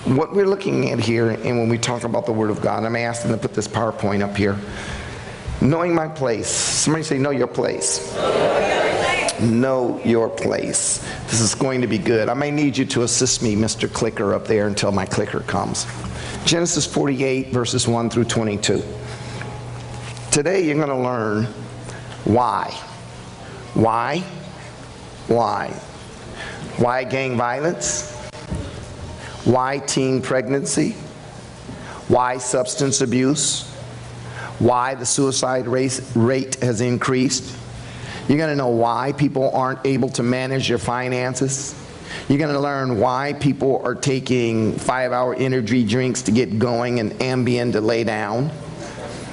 What we're looking at here, and when we talk about the Word of God, I'm asking to put this PowerPoint up here. Knowing my place. Somebody say, know your place. Know your place. This is going to be good. I may need you to assist me, Mr. Clicker, up there until my clicker comes. Genesis 48, verses 1 through 22. Today you're going to learn why. Why? Why? Why gang violence? Why teen pregnancy? Why substance abuse? Why the suicide rate has increased? You're going to know why people aren't able to manage their finances. You're going to learn why people are taking 5-hour energy drinks to get going and Ambien to lay down.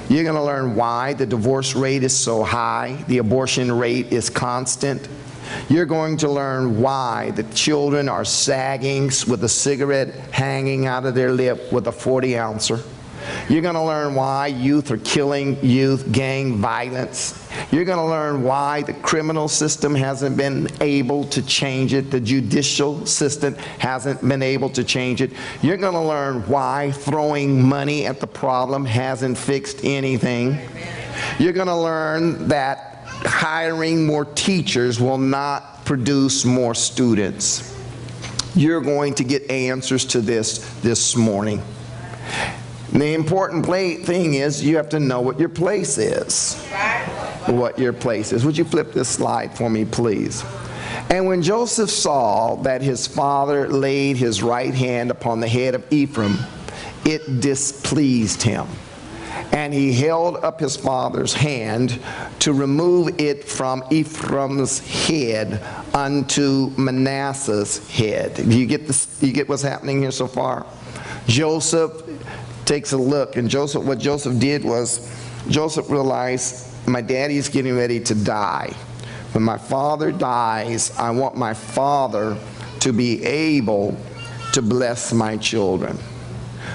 You're going to learn why the divorce rate is so high, the abortion rate is constant. You're going to learn why the children are sagging with a cigarette hanging out of their lip with a 40-ouncer. You're going to learn why youth are killing youth, gang violence. You're going to learn why the criminal system hasn't been able to change it. The judicial system hasn't been able to change it. You're going to learn why throwing money at the problem hasn't fixed anything. You're going to learn that hiring more teachers will not produce more students. You're going to get answers to this morning. The important thing is you have to know what your place is. What your place is. Would you flip this slide for me, please? And when Joseph saw that his father laid his right hand upon the head of Ephraim, it displeased him. And he held up his father's hand to remove it from Ephraim's head unto Manasseh's head. You get this? You get what's happening here so far? Joseph takes a look, and what Joseph did was, Joseph realized, my daddy's getting ready to die. When my father dies, I want my father to be able to bless my children.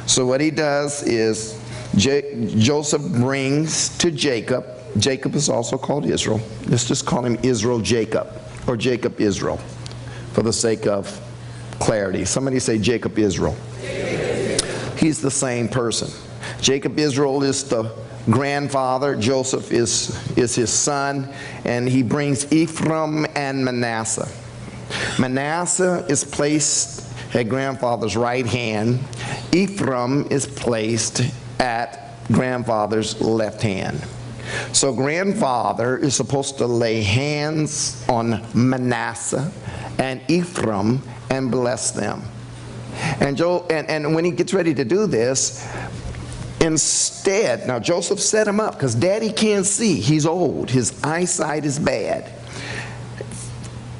So what he does is, Joseph brings to Jacob. Jacob is also called Israel. Let's just call him Israel Jacob, or Jacob Israel, for the sake of clarity. Somebody say Jacob Israel. He's the same person. Jacob Israel is the grandfather. Joseph is his son, and he brings Ephraim and Manasseh. Manasseh is placed at grandfather's right hand. Ephraim is placed at grandfather's left hand. So grandfather is supposed to lay hands on Manasseh and Ephraim and bless them. And when he gets ready to do this, instead, now Joseph set him up because daddy can't see. He's old. His eyesight is bad.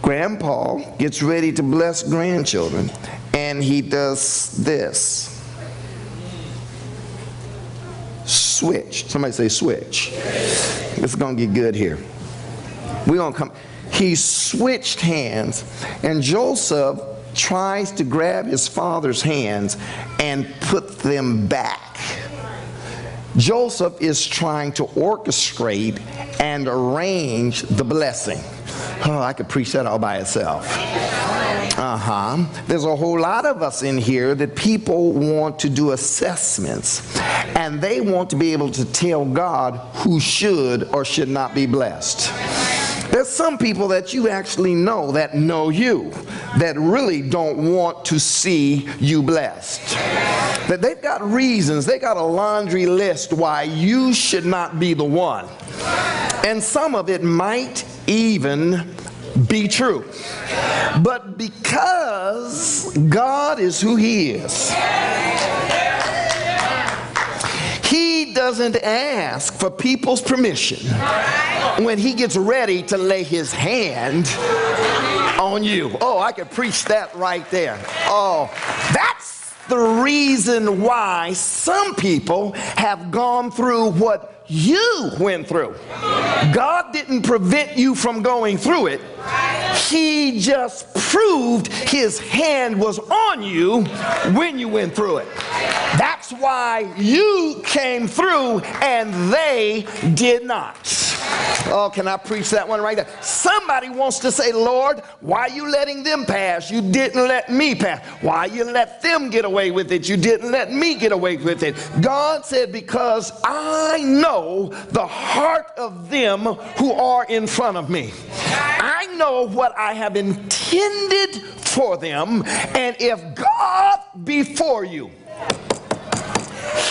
Grandpa gets ready to bless grandchildren, and he does this. Switch. Somebody say switch. It's going to get good here. We're going to come. He switched hands, and Joseph tries to grab his father's hands and put them back. Joseph is trying to orchestrate and arrange the blessing. Oh, I could preach that all by itself. There's a whole lot of us in here that people want to do assessments, and they want to be able to tell God who should or should not be blessed. There's some people that you actually know that know you, that really don't want to see you blessed. That they've got reasons, they got a laundry list why you should not be the one. And some of it might even be true. But because God is who He is, He doesn't ask for people's permission when He gets ready to lay His hand on you. Oh, I could preach that right there. Oh, that's the reason why some people have gone through what you went through. God didn't prevent you from going through it. He just proved His hand was on you when you went through it. That's why you came through and they did not. Oh, can I preach that one right there? Somebody wants to say, Lord, why are you letting them pass? You didn't let me pass. Why you let them get away with it? You didn't let me get away with it. God said, because I know the heart of them who are in front of me. I know what I have intended for them, and if God be for you,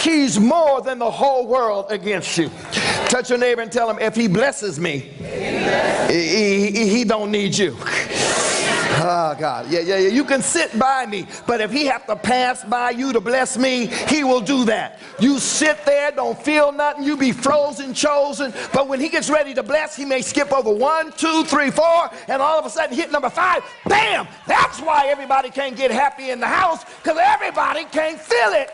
he's more than the whole world against you. Touch your neighbor and tell him, if he blesses me, he don't need you. Oh, God. Yeah. You can sit by me, but if he have to pass by you to bless me, he will do that. You sit there, don't feel nothing, you be frozen, chosen, but when he gets ready to bless, he may skip over 1, 2, 3, 4, and all of a sudden hit number 5. Bam! That's why everybody can't get happy in the house, because everybody can't feel it.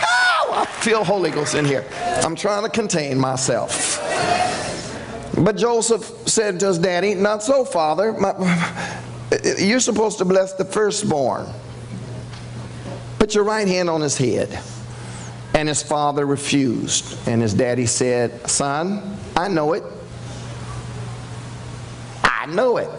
Oh, I feel Holy Ghost in here. I'm trying to contain myself. But Joseph said to his daddy, not so, Father. You're supposed to bless the firstborn. Put your right hand on his head. And his father refused. And his daddy said, son, I know it. I know it.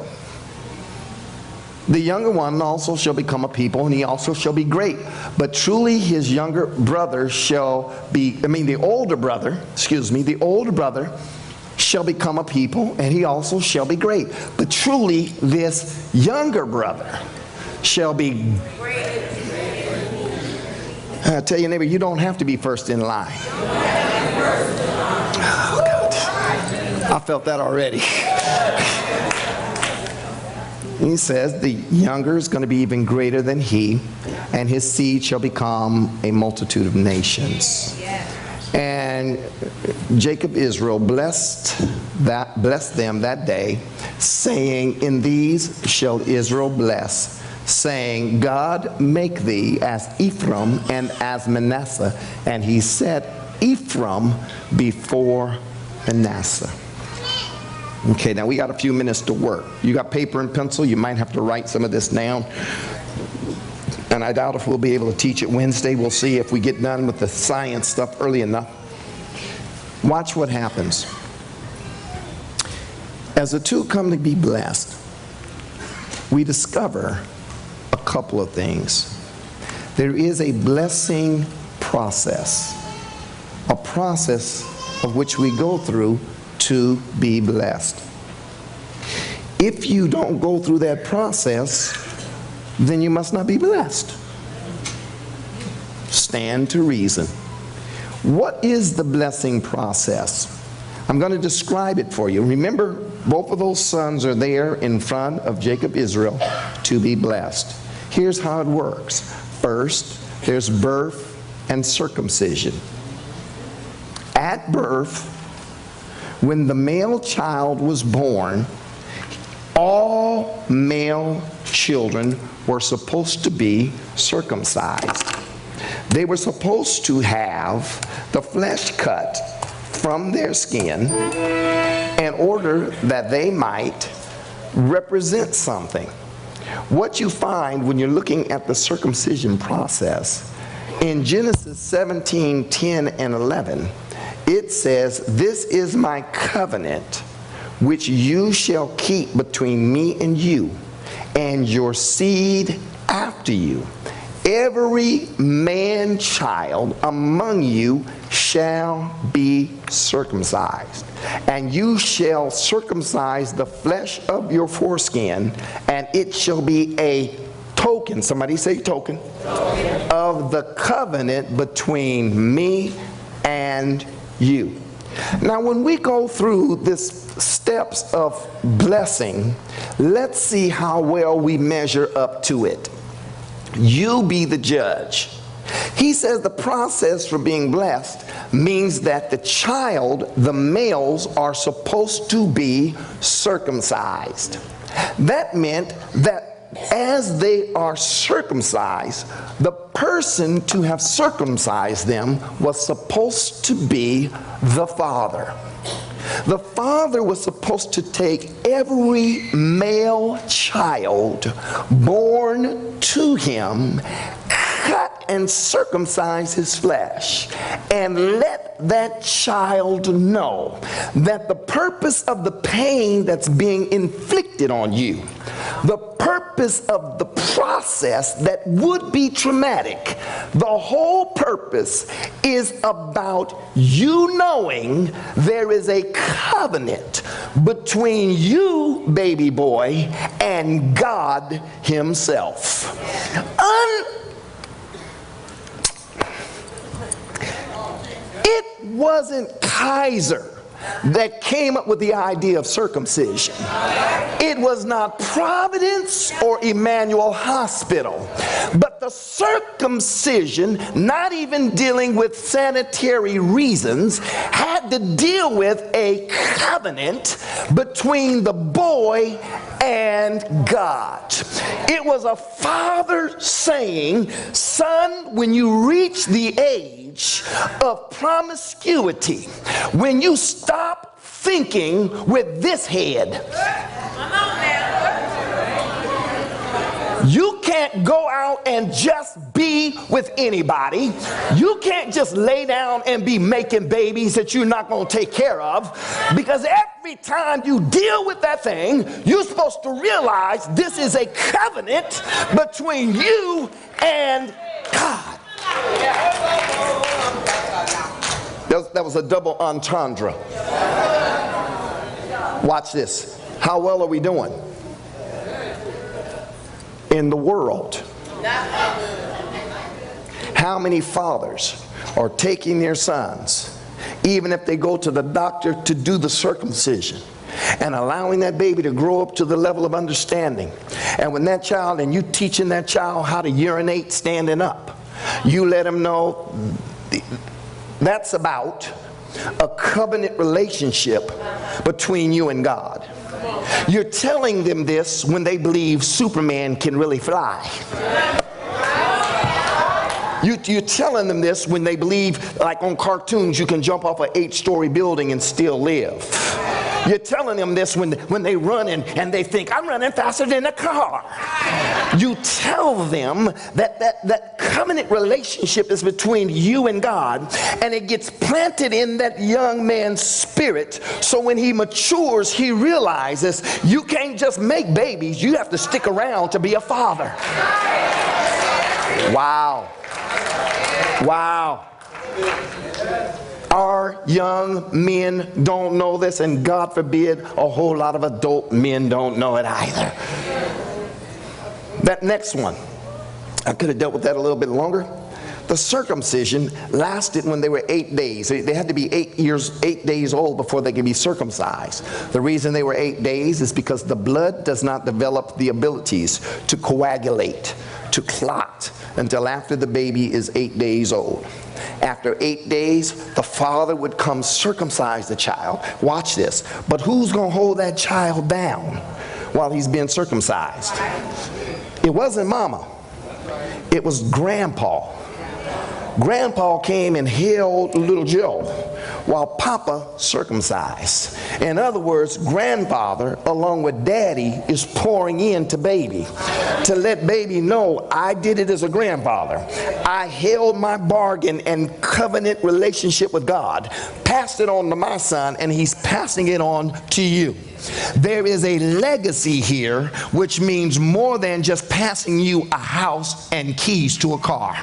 The younger one also shall become a people, and he also shall be great. But truly his younger brother shall be, the older brother shall become a people, and he also shall be great. But truly this younger brother shall be great. Tell your neighbor, you don't have to be first in line. Oh, God. I felt that already. He says the younger is going to be even greater than he, and his seed shall become a multitude of nations. And Jacob Israel blessed them that day, saying, in these shall Israel bless, saying, God make thee as Ephraim and as Manasseh. And he set Ephraim before Manasseh. Okay, now we got a few minutes to work. You got paper and pencil? You might have to write some of this down. And I doubt if we'll be able to teach it Wednesday. We'll see if we get done with the science stuff early enough. Watch what happens. As the two come to be blessed, we discover a couple of things. There is a blessing process, a process of which we go through to be blessed. If you don't go through that process, then you must not be blessed. Stand to reason. What is the blessing process? I'm going to describe it for you. Remember, both of those sons are there in front of Jacob Israel to be blessed. Here's how it works. First, there's birth and circumcision. At birth, when the male child was born, all male children were supposed to be circumcised. They were supposed to have the flesh cut from their skin in order that they might represent something. What you find when you're looking at the circumcision process, in Genesis 17, 10, and 11, it says, this is my covenant which you shall keep between me and you and your seed after you. Every man child among you shall be circumcised, and you shall circumcise the flesh of your foreskin, and it shall be a token, somebody say token, of the covenant between me and you. Now when we go through this steps of blessing, let's see how well we measure up to it. You be the judge. He says the process for being blessed means that the child, the males, are supposed to be circumcised. That meant that as they are circumcised, the person to have circumcised them was supposed to be the father. The father was supposed to take every male child born to him, cut and circumcise his flesh, and let that child know that the purpose of the pain that's being inflicted on you, the purpose of the process that would be traumatic, the whole purpose is about you knowing there is a covenant between you, baby boy, and God himself. It wasn't Kaiser that came up with the idea of circumcision. It was not Providence or Emmanuel Hospital. But the circumcision, not even dealing with sanitary reasons, had to deal with a covenant between the boy and God. It was a father saying, son, when you reach the age of promiscuity, when you stop thinking with this head, you can't go out and just be with anybody. You can't just lay down and be making babies that you're not going to take care of, because every time you deal with that thing, you're supposed to realize this is a covenant between you and God. That was a double entendre. Watch this. How well are we doing in the world? How many fathers are taking their sons, even if they go to the doctor to do the circumcision, and allowing that baby to grow up to the level of understanding? And when that child, and you teaching that child how to urinate standing up, you let him know that's about a covenant relationship between you and God. You're telling them this when they believe Superman can really fly. You're telling them this when they believe, like on cartoons, you can jump off an 8-story building and still live. You're telling them this when they run and they think, I'm running faster than a car. You tell them that covenant relationship is between you and God, and it gets planted in that young man's spirit, so when he matures, he realizes you can't just make babies, you have to stick around to be a father. Wow. Wow. Our young men don't know this, and God forbid a whole lot of adult men don't know it either. That next one, I could have dealt with that a little bit longer. The circumcision lasted when they were 8 days. They had to be 8 days old before they could be circumcised. The reason they were 8 days is because the blood does not develop the abilities to coagulate, to clot, until after the baby is 8 days old. After 8 days, the father would come circumcise the child. Watch this. But who's going to hold that child down while he's being circumcised? It wasn't mama. It was grandpa. Grandpa came and held little Joe while Papa circumcised. In other words, grandfather, along with daddy, is pouring into baby to let baby know, I did it as a grandfather. I held my bargain and covenant relationship with God, passed it on to my son, and he's passing it on to you. There is a legacy here, which means more than just passing you a house and keys to a car.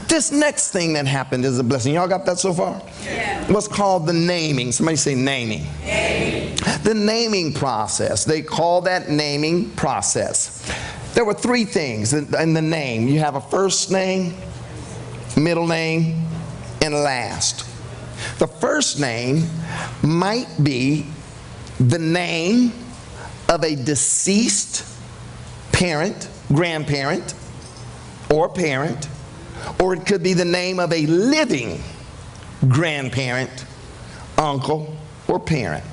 This next thing that happened is a blessing. Y'all got that so far? Yeah. What's called the naming. Somebody say naming. Naming. The naming process. They call that naming process. There were 3 things in the name. You have a first name, middle name, and last. The first name might be the name of a deceased parent, grandparent, or parent, or it could be the name of a living grandparent, uncle, or parent.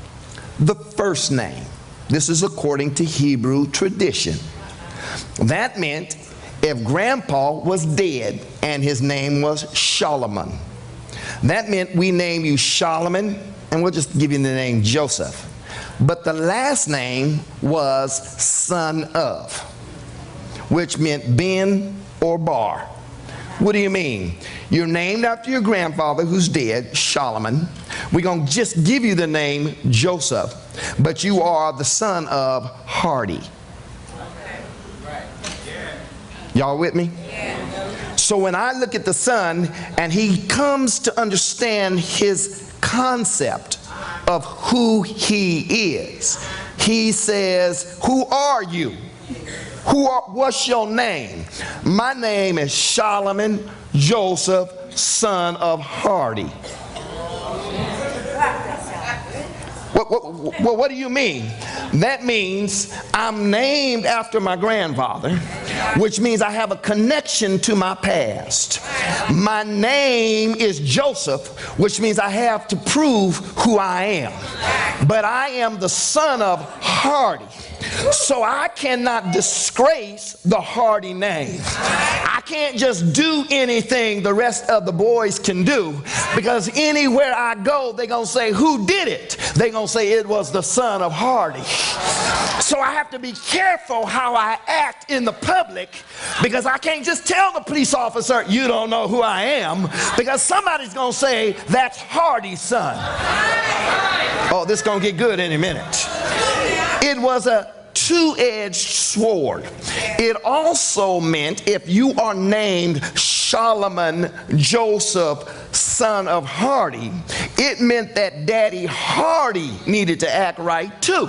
The first name. This is according to Hebrew tradition. That meant if grandpa was dead and his name was Solomon, that meant we name you Solomon, and we'll just give you the name Joseph. But the last name was son of. which meant Ben or Bar. What do you mean? You're named after your grandfather who's dead, Solomon. We're going to just give you the name Joseph, but you are the son of Hardy. Y'all with me? So when I look at the son and he comes to understand his concept of who he is, he says, who are you? What's your name? My name is Solomon Joseph, son of Hardy. What do you mean? That means I'm named after my grandfather, which means I have a connection to my past. My name is Joseph, which means I have to prove who I am. But I am the son of Hardy. So I cannot disgrace the Hardy name. I can't just do anything the rest of the boys can do, because anywhere I go, they're going to say, who did it? They're going to say it was the son of Hardy. So I have to be careful how I act in the public, because I can't just tell the police officer, you don't know who I am, because somebody's going to say, that's Hardy's son. Oh, this is going to get good in a minute. It was a two-edged sword. It also meant if you are named Solomon Joseph, son of Hardy, it meant that Daddy Hardy needed to act right too.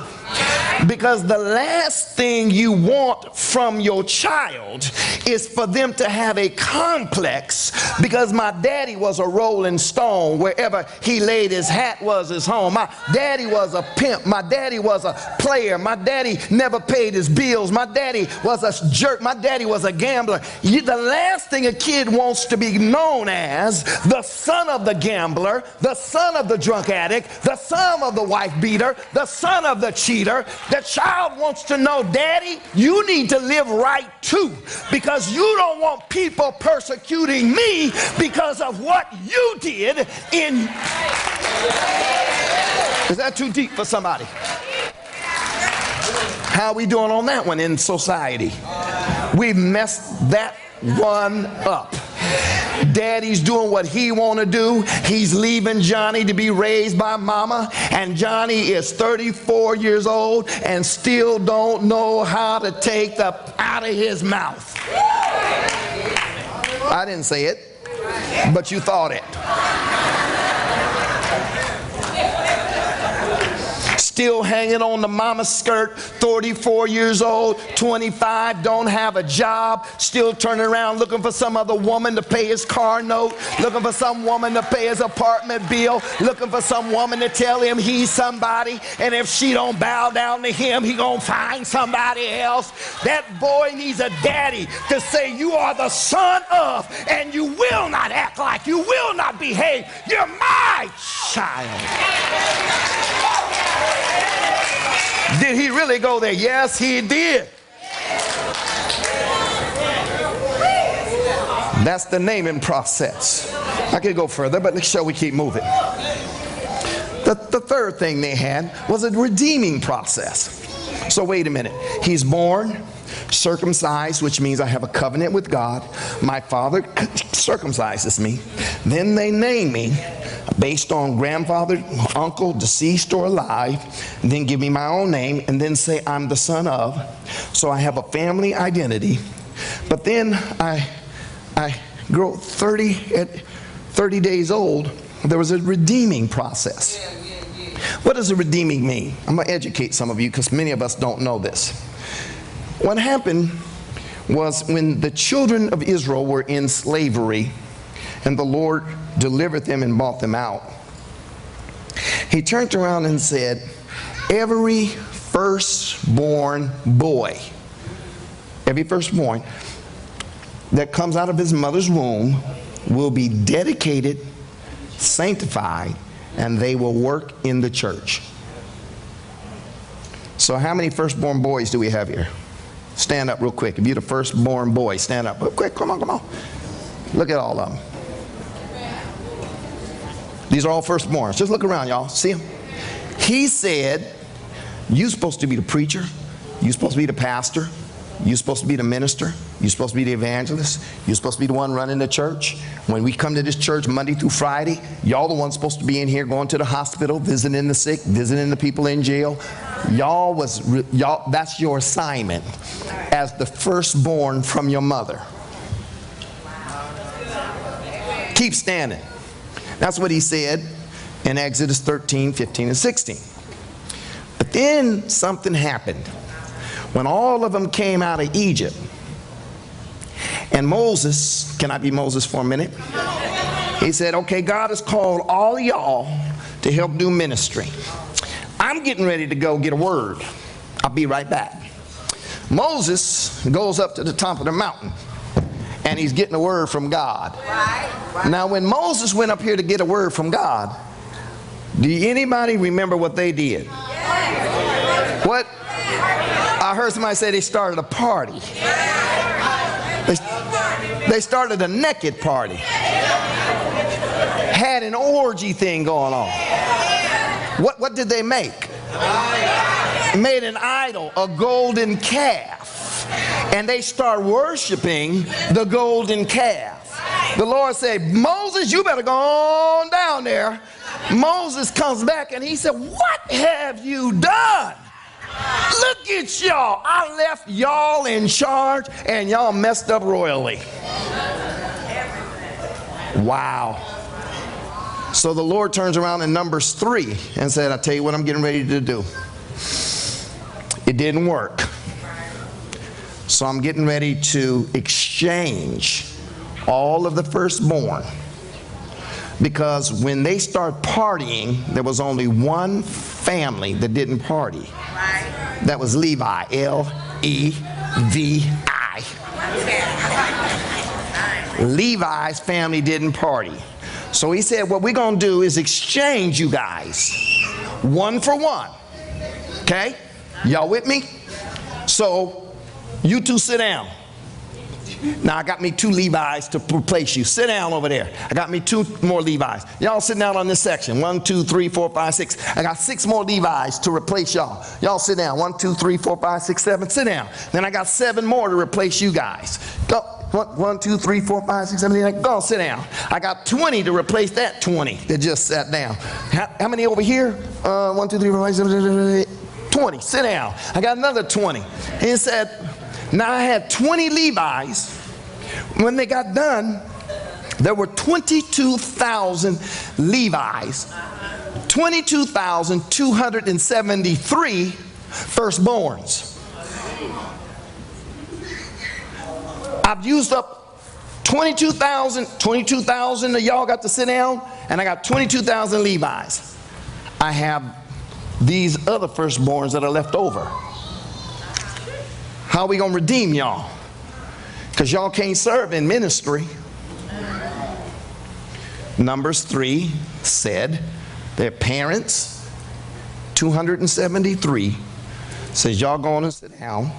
Because the last thing you want from your child is for them to have a complex, because my daddy was a rolling stone. Wherever he laid his hat was his home. My daddy was a pimp. My daddy was a player. My daddy never paid his bills. My daddy was a jerk. My daddy was a gambler. The last thing a kid wants to be known as, the son of the gambler, the son of the drunk addict, the son of the wife beater, the son of the cheater. The child wants to know, Daddy, you need to live right too, because you don't want people persecuting me because of what you did in... Is that too deep for somebody? How are we doing on that one in society? We messed that one up. Daddy's doing what he want to do. He's leaving Johnny to be raised by mama, and Johnny is 34 years old and still don't know how to take the out of his mouth. I didn't say it, but you thought it. Still hanging on the mama's skirt, 34 years old, 25, don't have a job, still turning around looking for some other woman to pay his car note, looking for some woman to pay his apartment bill, looking for some woman to tell him he's somebody, and if she don't bow down to him, he gonna find somebody else. That boy needs a daddy to say, you are the son of, and you will not act like, you will not behave, you're my child. Did he really go there? Yes, he did. That's the naming process. I could go further, but shall we keep moving? The third thing they had was a redeeming process. So wait a minute. He's born, circumcised, which means I have a covenant with God. My father circumcises me. Then they name me based on grandfather, uncle, deceased or alive. Then give me my own name and then say I'm the son of. So I have a family identity. But then I grow 30 at 30 days old. There was a redeeming process. What does a redeeming mean? I'm going to educate some of you because many of us don't know this. What happened was when the children of Israel were in slavery and the Lord delivered them and brought them out, he turned around and said, every firstborn boy, every firstborn that comes out of his mother's womb will be dedicated, sanctified, and they will work in the church. So how many firstborn boys do we have here? Stand up real quick. If you're the firstborn boy, stand up real quick. Come on, come on. Look at all of them. These are all firstborns. Just look around, y'all. See them? He said, you're supposed to be the preacher. You're supposed to be the pastor. You're supposed to be the minister. You're supposed to be the evangelist. You're supposed to be the one running the church. When we come to this church Monday through Friday, y'all the ones supposed to be in here going to the hospital, visiting the sick, visiting the people in jail. Y'all, that's your assignment as the firstborn from your mother. Keep standing. That's what he said in Exodus 13, 15, and 16. But then something happened. When all of them came out of Egypt, and Moses, can I be Moses for a minute? He said, okay, God has called all of y'all to help do ministry. I'm getting ready to go get a word. I'll be right back. Moses goes up to the top of the mountain, and he's getting a word from God. Now, when Moses went up here to get a word from God, do anybody remember what they did? What? I heard somebody say they started a party. They started a naked party. Had an orgy thing going on. What did they make? Made an idol, a golden calf. And they start worshiping the golden calf. The Lord said, Moses, you better go on down there. Moses comes back and he said, what have you done? Look at y'all. I left y'all in charge and y'all messed up royally. Wow. So the Lord turns around in Numbers 3 and said, I tell you what I'm getting ready to do. It didn't work. So I'm getting ready to exchange all of the firstborn. Because when they start partying, there was only one family that didn't party. That was Levi, L-E-V-I. Levi's family didn't party. So he said, what we're going to do is exchange you guys. One for one. Okay? Y'all with me? So, you two sit down. Now, I got me 2 Levi's to replace you. Sit down over there. I got me 2 more Levi's. Y'all sit down on this section. 1, 2, 3, 4, 5, 6. I got 6 more Levi's to replace y'all. Y'all sit down. 1, 2, 3, 4, 5, 6, 7. Sit down. Then I got 7 more to replace you guys. Go. 1, 2, 3, 4, 5, 6, 7, 8. Go sit down. I got 20 to replace that 20 that just sat down. How many over here? 1, 2, 3, 4, 5, 6, 7, 8, 20. Sit down. I got another 20. He said, now I had 20 Levi's. When they got done, there were 22,000 Levi's, 22,273 firstborns. I've used up 22,000 of y'all got to sit down, and I got 22,000 Levi's. I have these other firstborns that are left over. How are we going to redeem y'all? Because y'all can't serve in ministry. Numbers 3 said their parents, 273, says y'all going to sit down.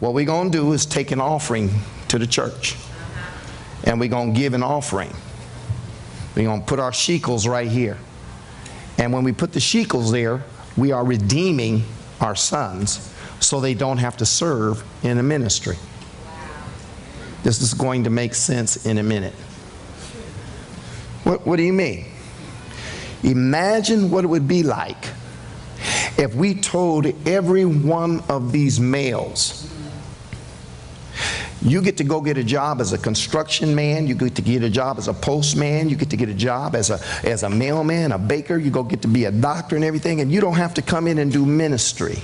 What we're going to do is take an offering to the church. And we're going to give an offering. We're going to put our shekels right here. And when we put the shekels there, we are redeeming our sons so they don't have to serve in a ministry. This is going to make sense in a minute. What do you mean? Imagine what it would be like if we told every one of these males, you get to go get a job as a construction man, you get to get a job as a postman, you get to get a job as a mailman, a baker, you go get to be a doctor and everything, and you don't have to come in and do ministry.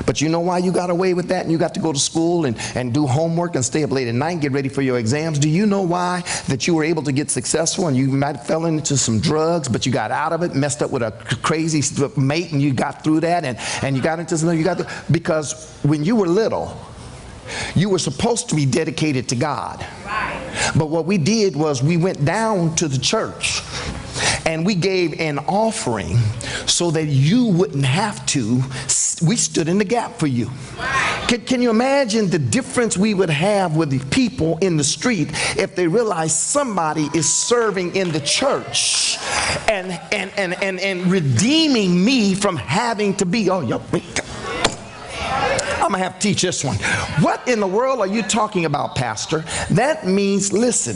But you know why you got away with that and you got to go to school and do homework and stay up late at night and get ready for your exams? Do you know why that you were able to get successful and you might have fell into some drugs, but you got out of it, messed up with a crazy mate and you got through that and you got into something, because when you were little, you were supposed to be dedicated to God. But what we did was we went down to the church and we gave an offering so that you wouldn't have to. We stood in the gap for you. Can you imagine the difference we would have with the people in the street if they realized somebody is serving in the church and redeeming me from having to be, I'm going to have to teach this one. What in the world are you talking about, Pastor? That means, listen,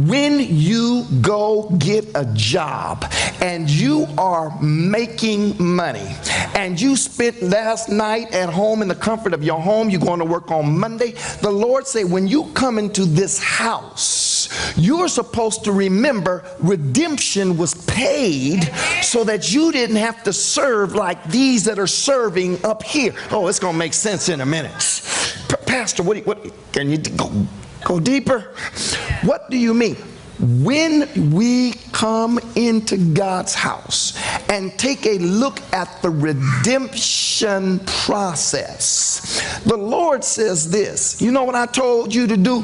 when you go get a job and you are making money and you spent last night at home in the comfort of your home, you're going to work on Monday. The Lord said, when you come into this house, you're supposed to remember redemption was paid so that you didn't have to serve like these that are serving up here. Oh, it's going to make sense in a minute. Pastor, what can you go deeper? What do you mean? When we come into God's house and take a look at the redemption process, the Lord says this. You know what I told you to do?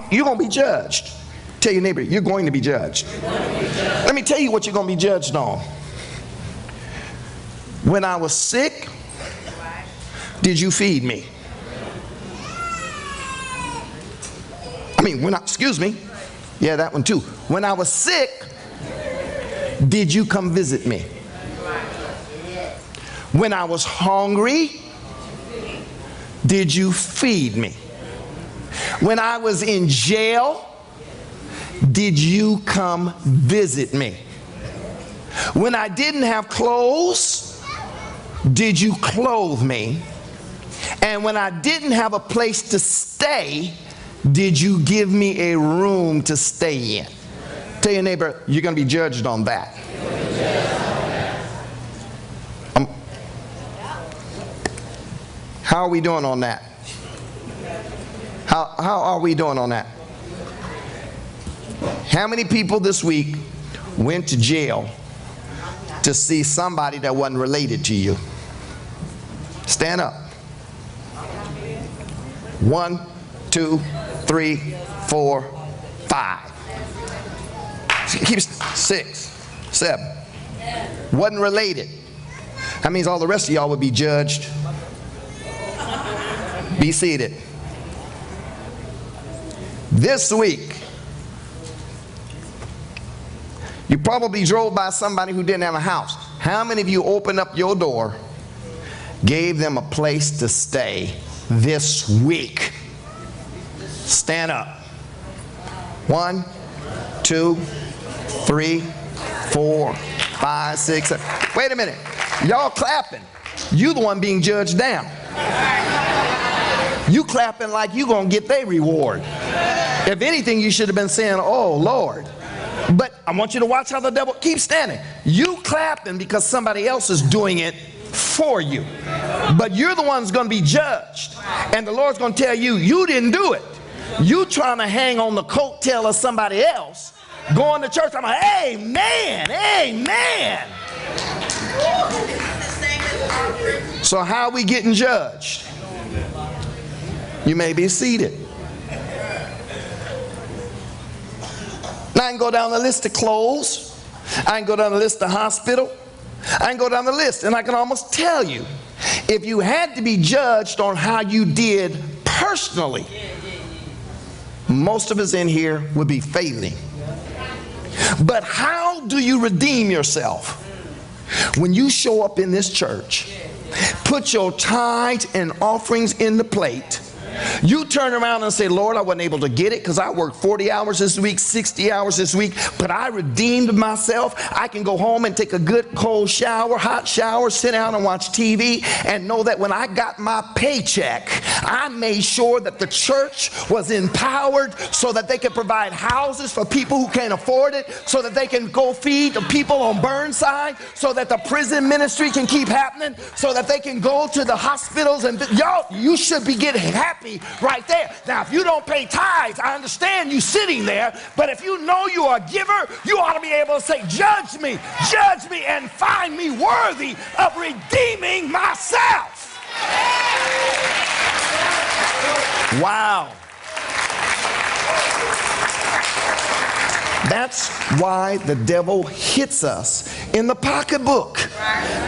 You're going to be judged. Tell your neighbor, you're going to be judged. Let me tell you what you're going to be judged on. When I was sick, did you feed me? Excuse me. Yeah, that one too. When I was sick, did you come visit me? When I was hungry, did you feed me? When I was in jail, did you come visit me? When I didn't have clothes, did you clothe me? And when I didn't have a place to stay, did you give me a room to stay in? Tell your neighbor, you're going to be judged on that. How are we doing on that? How are we doing on that? How many people this week went to jail to see somebody that wasn't related to you? Stand up. 1, 2, 3, 4, 5. Keep 6, 7. Wasn't related. That means all the rest of y'all would be judged. Be seated. This week, you probably drove by somebody who didn't have a house. How many of you opened up your door, gave them a place to stay this week? Stand up. 1, 2, 3, 4, 5, 6, 7. Wait a minute. Y'all clapping. You the one being judged down. You clapping like you gonna get their reward. If anything, you should have been saying, oh Lord. But I want you to watch how the devil keeps standing. You clapping because somebody else is doing it for you. But you're the one who's going to be judged. And the Lord's going to tell you, you didn't do it. You trying to hang on the coattail of somebody else. Going to church, I'm like, amen, amen. So how are we getting judged? You may be seated. Now I can go down the list of clothes. I can go down the list of hospital. I can go down the list, and I can almost tell you, if you had to be judged on how you did personally, most of us in here would be failing. But how do you redeem yourself? When you show up in this church, put your tithes and offerings in the plate, you turn around and say, Lord, I wasn't able to get it because I worked 40 hours this week, 60 hours this week, but I redeemed myself. I can go home and take a good cold shower, hot shower, sit down and watch TV, and know that when I got my paycheck, I made sure that the church was empowered so that they could provide houses for people who can't afford it, so that they can go feed the people on Burnside, so that the prison ministry can keep happening, so that they can go to the hospitals. And y'all, you should be getting happy right there. Now, if you don't pay tithes, I understand you sitting there, but if you know you are a giver, you ought to be able to say, judge me, and find me worthy of redeeming myself. Wow. That's why the devil hits us in the pocketbook.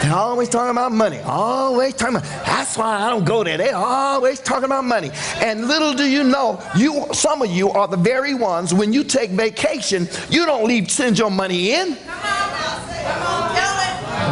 They're always talking about money. Always talking about. That's why I don't go there. They're always talking about money. And little do you know, some of you are the very ones, when you take vacation, you don't send your money in.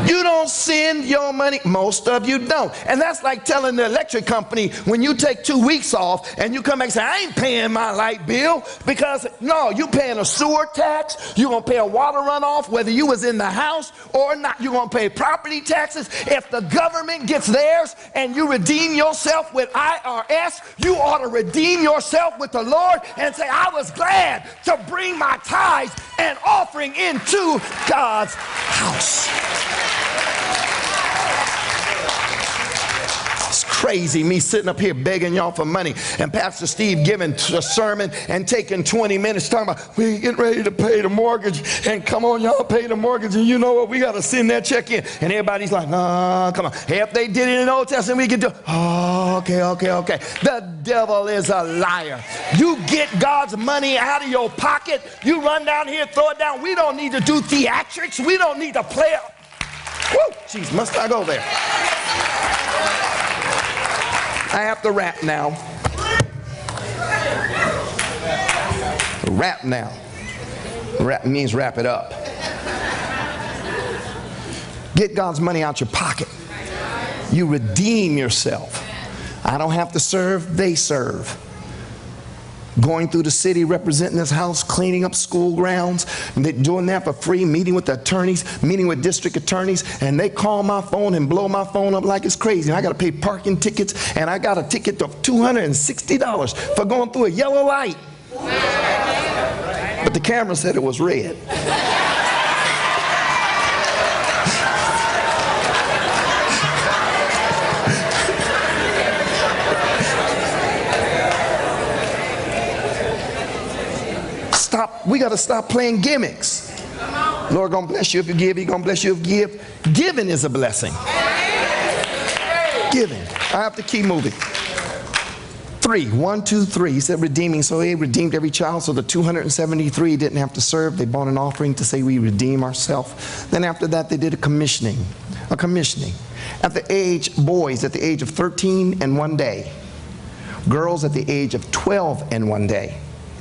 You don't send your money. Most of you don't. And that's like telling the electric company when you take 2 weeks off and you come back and say, I ain't paying my light bill, because no, you paying a sewer tax, you're going to pay a water runoff whether you was in the house or not. You're going to pay property taxes. If the government gets theirs and you redeem yourself with IRS, you ought to redeem yourself with the Lord and say, I was glad to bring my tithes and offering into God's house. It's crazy me sitting up here begging y'all for money and Pastor Steve giving a sermon and taking 20 minutes talking about we getting ready to pay the mortgage, and come on, y'all pay the mortgage, and you know what, we got to send that check in, and everybody's like, nah, come on. If they did it in the Old Testament, we could do. Oh, okay. The devil is a liar. You get God's money out of your pocket, you run down here, throw it down. We don't need to do theatrics. We don't need to play it. Woo, jeez, must I go there? I have to rap now. Rap now. Rap means wrap it up. Get God's money out your pocket. You redeem yourself. I don't have to serve, they serve. Going through the city, representing this house, cleaning up school grounds, and they're doing that for free, meeting with the attorneys, meeting with district attorneys, and they call my phone and blow my phone up like it's crazy. And I got to pay parking tickets, and I got a ticket of $260 for going through a yellow light. But the camera said it was red. We got to stop playing gimmicks. Lord gonna bless you if you give. He gonna bless you if you give. Giving is a blessing. Giving. I have to keep moving. 3, 1, 2, 3. He said redeeming. So he redeemed every child. So the 273 didn't have to serve. They bought an offering to say we redeem ourselves. Then after that they did a commissioning. At the age, boys at the age of 13 and 1 day. Girls at the age of 12 and 1 day.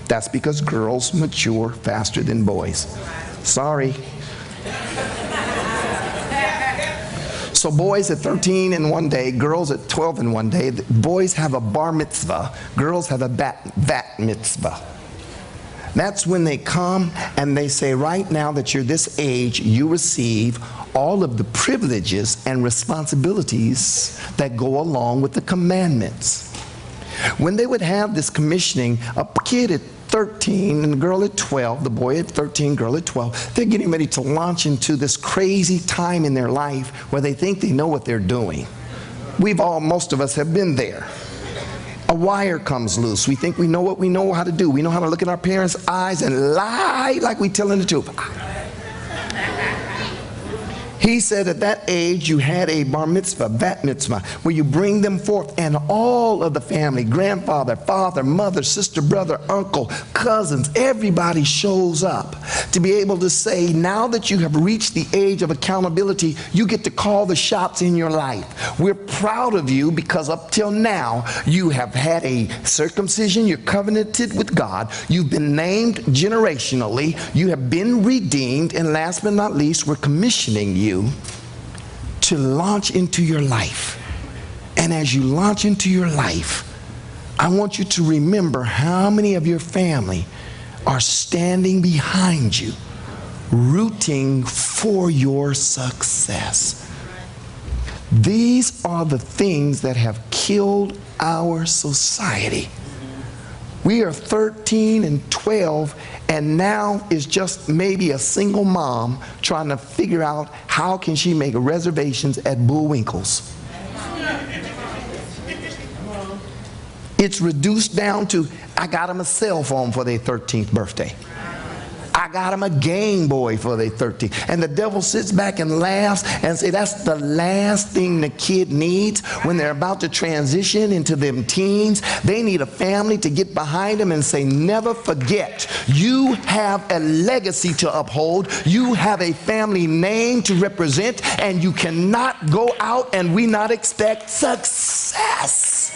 That's because girls mature faster than boys. Sorry. So boys at 13 and 1 day, girls at 12 and 1 day. Boys have a bar mitzvah, girls have a bat mitzvah. That's when they come and they say, right now that you're this age, you receive all of the privileges and responsibilities that go along with the commandments. When they would have this commissioning, a kid at 13 and a girl at 12, the boy at 13, girl at 12, they're getting ready to launch into this crazy time in their life where they think they know what they're doing. Most of us have been there. A wire comes loose. We think we know what we know how to do. We know how to look in our parents' eyes and lie like we're telling the truth. He said at that age you had a bar mitzvah, bat mitzvah, where you bring them forth and all of the family, grandfather, father, mother, sister, brother, uncle, cousins, everybody shows up to be able to say, now that you have reached the age of accountability, you get to call the shots in your life. We're proud of you because up till now you have had a circumcision, you're covenanted with God, you've been named generationally, you have been redeemed, and last but not least, we're commissioning you to launch into your life. And as you launch into your life, I want you to remember how many of your family are standing behind you, rooting for your success. These are the things that have killed our society. We are 13 and 12, and now is just maybe a single mom trying to figure out how can she make reservations at Bullwinkle's. It's reduced down to, I got them a cell phone for their 13th birthday. I got them a Game Boy for their 13th. And the devil sits back and laughs and says that's the last thing the kid needs when they're about to transition into them teens. They need a family to get behind them and say, never forget, you have a legacy to uphold. You have a family name to represent, and you cannot go out and we not expect success.